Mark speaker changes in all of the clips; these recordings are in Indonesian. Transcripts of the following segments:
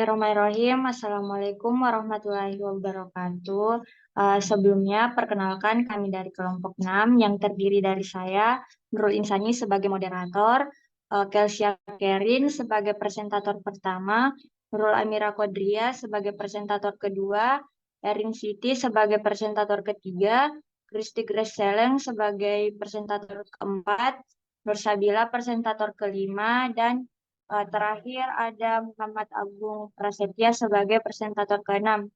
Speaker 1: Bismillahirrahmanirrahim. Assalamualaikum warahmatullahi wabarakatuh. Sebelumnya, perkenalkan kami dari kelompok 6 yang terdiri dari saya, Nurul Insani sebagai moderator, Kelsia Kerin sebagai presentator pertama, Nurul Amira Kodria sebagai presentator kedua, Erin Siti sebagai presentator ketiga, Kristi Grace Seleng sebagai presentator keempat, Nur Sabila presentator kelima, dan terakhir ada Muhammad Agung Prasetya sebagai presentator ke-6.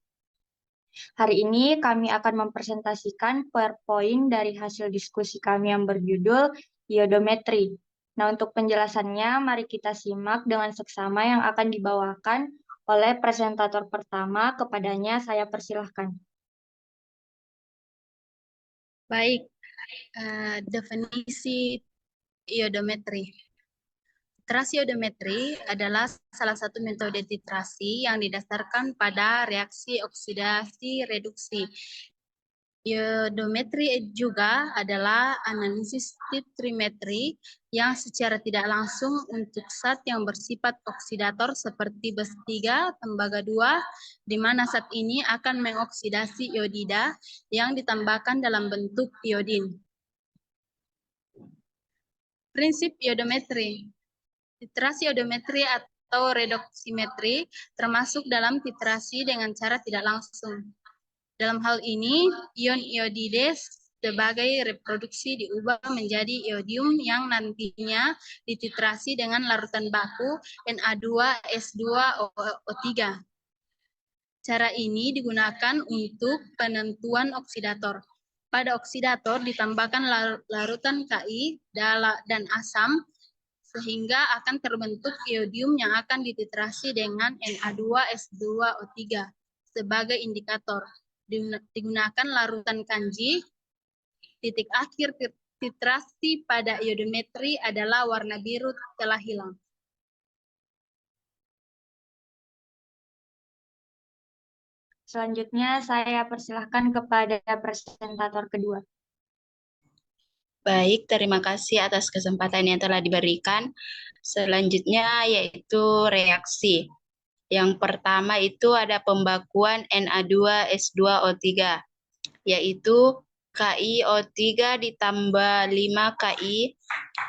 Speaker 1: Hari ini kami akan mempresentasikan PowerPoint dari hasil diskusi kami yang berjudul iodometri. Nah, untuk penjelasannya, mari kita simak dengan seksama yang akan dibawakan oleh presentator pertama. Kepadanya saya persilahkan.
Speaker 2: Baik, definisi iodometri. Titrasi iodometri adalah salah satu metode titrasi yang didasarkan pada reaksi oksidasi reduksi. Iodometri juga adalah analisis titrimetri yang secara tidak langsung untuk zat yang bersifat oksidator seperti bes 3, tembaga 2, di mana zat ini akan mengoksidasi iodida yang ditambahkan dalam bentuk iodin. Prinsip iodometri. Titrasi iodometri atau redoksimetri termasuk dalam titrasi dengan cara tidak langsung. Dalam hal ini, ion iodide sebagai reproduksi diubah menjadi iodium yang nantinya dititrasi dengan larutan baku Na2S2O3. Cara ini digunakan untuk penentuan oksidator. Pada oksidator ditambahkan larutan Ki dan asam sehingga akan terbentuk iodium yang akan dititrasi dengan Na2S2O3 sebagai indikator. Digunakan larutan kanji. Titik akhir titrasi pada iodometri adalah warna biru telah hilang.
Speaker 1: Selanjutnya saya persilahkan kepada presentator kedua.
Speaker 3: Baik, terima kasih atas kesempatan yang telah diberikan. Selanjutnya yaitu reaksi. Yang pertama itu ada pembakuan Na2S2O3, yaitu KiO3 ditambah 5 Ki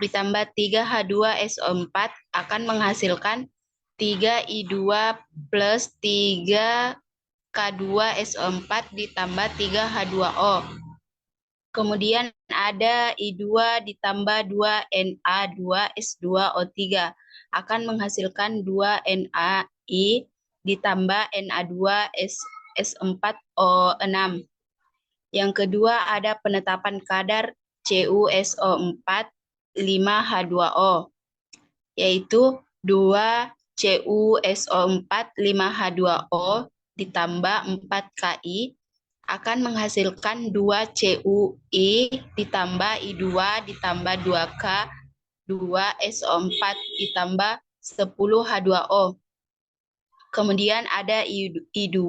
Speaker 3: ditambah 3 H2SO4 akan menghasilkan 3I2 plus 3 K2SO4 ditambah 3 H2O. Kemudian ada I2 ditambah 2 Na2S2O3 akan menghasilkan 2 NaI ditambah Na2S4O6. Yang kedua ada penetapan kadar CuSO4 5H2O, yaitu 2 CuSO4 5H2O ditambah 4 Ki akan menghasilkan 2 CuI ditambah I2 ditambah 2K 2SO4 ditambah 10 H2O. Kemudian ada I2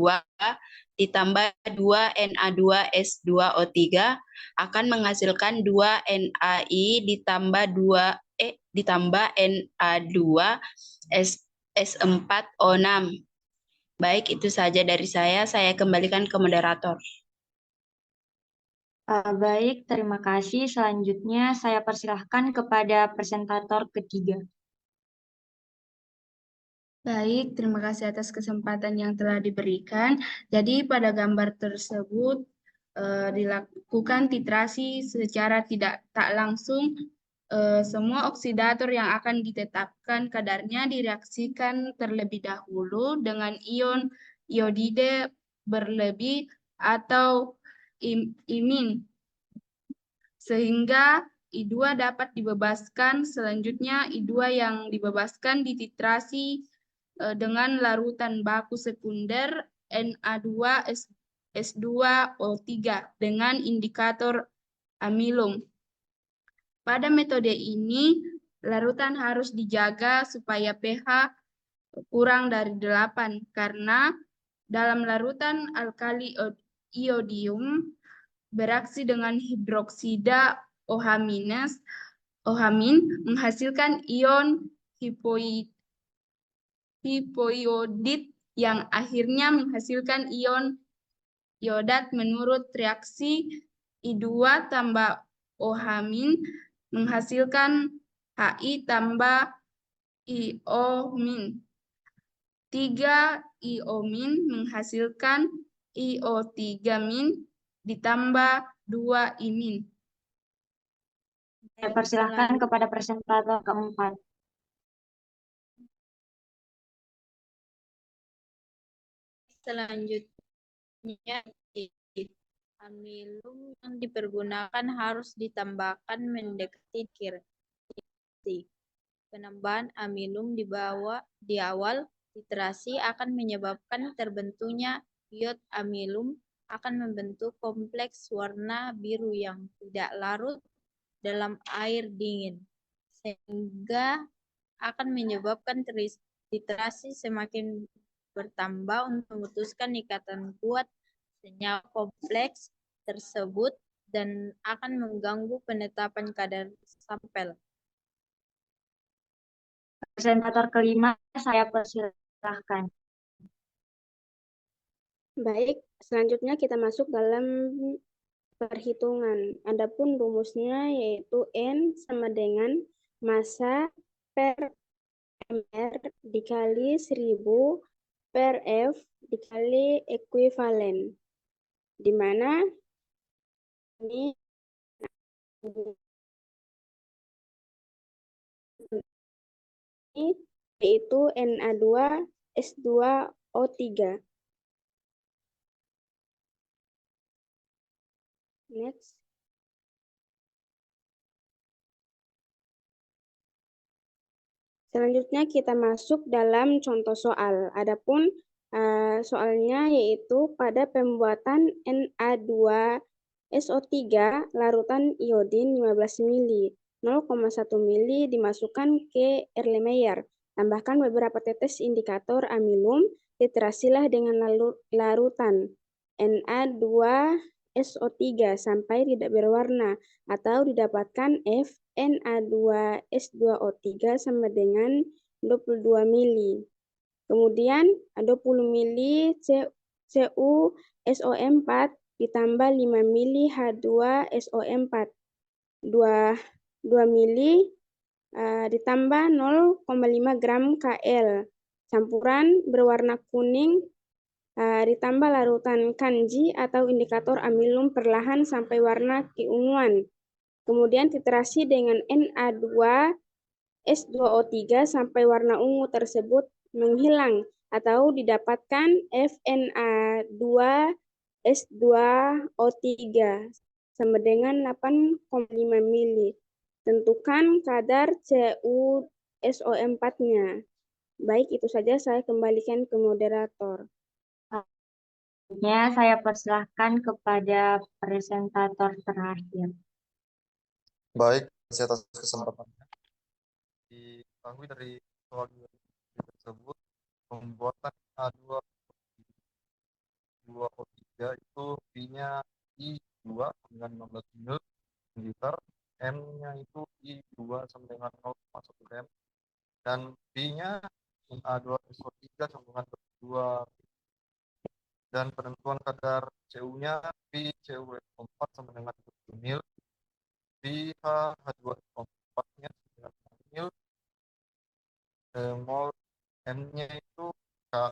Speaker 3: ditambah 2 Na2S2O3 akan menghasilkan 2 NaI ditambah Na2S4O6. Baik, itu saja dari saya. Saya kembalikan ke moderator.
Speaker 1: Baik, terima kasih. Selanjutnya saya persilahkan kepada presentator ketiga.
Speaker 4: Baik, terima kasih atas kesempatan yang telah diberikan. Jadi pada gambar tersebut dilakukan titrasi secara tak langsung. Semua oksidator yang akan ditetapkan kadarnya direaksikan terlebih dahulu dengan ion iodide berlebih atau imin, sehingga I2 dapat dibebaskan. Selanjutnya I2 yang dibebaskan dititrasi dengan larutan baku sekunder Na2S2O3 dengan indikator amilum. Pada metode ini, larutan harus dijaga supaya pH kurang dari 8, karena dalam larutan alkali iodium bereaksi dengan hidroksida OH- menghasilkan ion hipoiodit yang akhirnya menghasilkan ion iodat menurut reaksi I2 tambah OH- menghasilkan HI tambah IO-. 3 IO- menghasilkan IO3- ditambah 2 I-.
Speaker 1: Saya persilahkan kepada presentator keempat.
Speaker 5: Selanjutnya, amilum yang dipergunakan harus ditambahkan mendekati titik. Penambahan amilum di awal titrasi akan menyebabkan terbentuknya iot amilum akan membentuk kompleks warna biru yang tidak larut dalam air dingin, sehingga akan menyebabkan titrasi semakin bertambah untuk memutuskan ikatan kuat senyawa kompleks tersebut dan akan mengganggu penetapan kadar sampel.
Speaker 1: Presentator kelima, saya persilahkan.
Speaker 6: Baik, selanjutnya kita masuk dalam perhitungan. Adapun rumusnya yaitu N sama dengan massa per mR dikali 1000 per F dikali ekuivalen. Di mana ini yaitu Na2S2O3. Next. Selanjutnya kita masuk dalam contoh soal. Adapun soalnya yaitu pada pembuatan Na2SO3 larutan iodin 15 mili. 0,1 mili dimasukkan ke Erlenmeyer. Tambahkan beberapa tetes indikator amilum, titrasilah dengan larutan Na2SO3 sampai tidak berwarna atau didapatkan FNA2S2O3 sama dengan 22 mili. Kemudian 20 mili CuSO4 ditambah 5 mili H2SO4. 2 mili ditambah 0,5 gram Kl. Campuran berwarna kuning ditambah larutan kanji atau indikator amilum perlahan sampai warna keunguan. Kemudian titrasi dengan Na2S2O3 sampai warna ungu tersebut menghilang atau didapatkan FNA2S2O3 sama dengan 8,5 mili. Tentukan kadar CuSO4-nya. Baik, itu saja saya kembalikan ke moderator.
Speaker 1: Selanjutnya, saya persilahkan kepada presentator terakhir.
Speaker 7: Baik, saya atas kesempatannya. Diketahui dari soal tersebut, pembuatan A2O3 itu V-nya I2 dengan 15 ml, M-nya itu I2 sampai dengan 0,1 gram, dan V-nya A2SO3 sama dengan 2. Dan penentuan kadar CU-nya VCuS4 sama dengan 7 mil, H2SO4-nya dengan 6 mil, mol M-nya itu K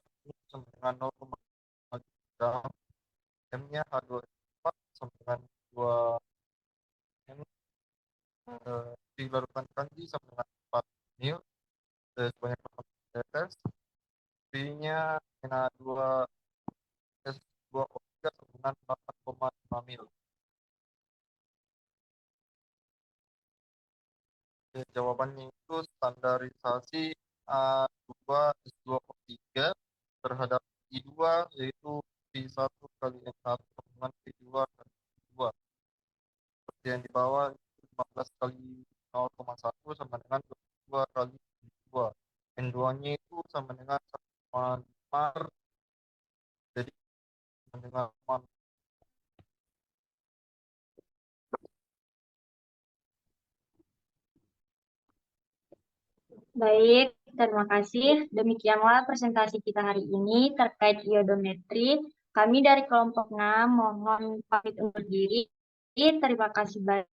Speaker 7: sama dengan 0,5 gram, M-nya H2SO4 sama dengan 2 M, dilarutan kanji sama dengan 4 mil, sebanyak 8 tetes, V-nya Na2S2O3 sama dengan 8,5 mil. Jawabannya itu standarisasi A2S2O3 terhadap I2 yaitu V1 kali N1 dengan V2 kali I2. Seperti yang di bawah 15 kali 0,1 sama dengan 22 kali I2. N2-nya itu sama dengan 1,5, jadi sama dengan 1.
Speaker 1: Baik, terima kasih. Demikianlah presentasi kita hari ini terkait iodometri. Kami dari kelompok 6 mohon pamit undur diri. Terima kasih banyak.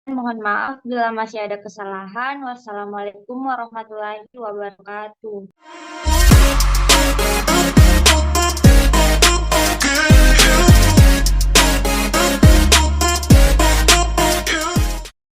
Speaker 1: Mohon maaf bila masih ada kesalahan. Wassalamualaikum warahmatullahi wabarakatuh.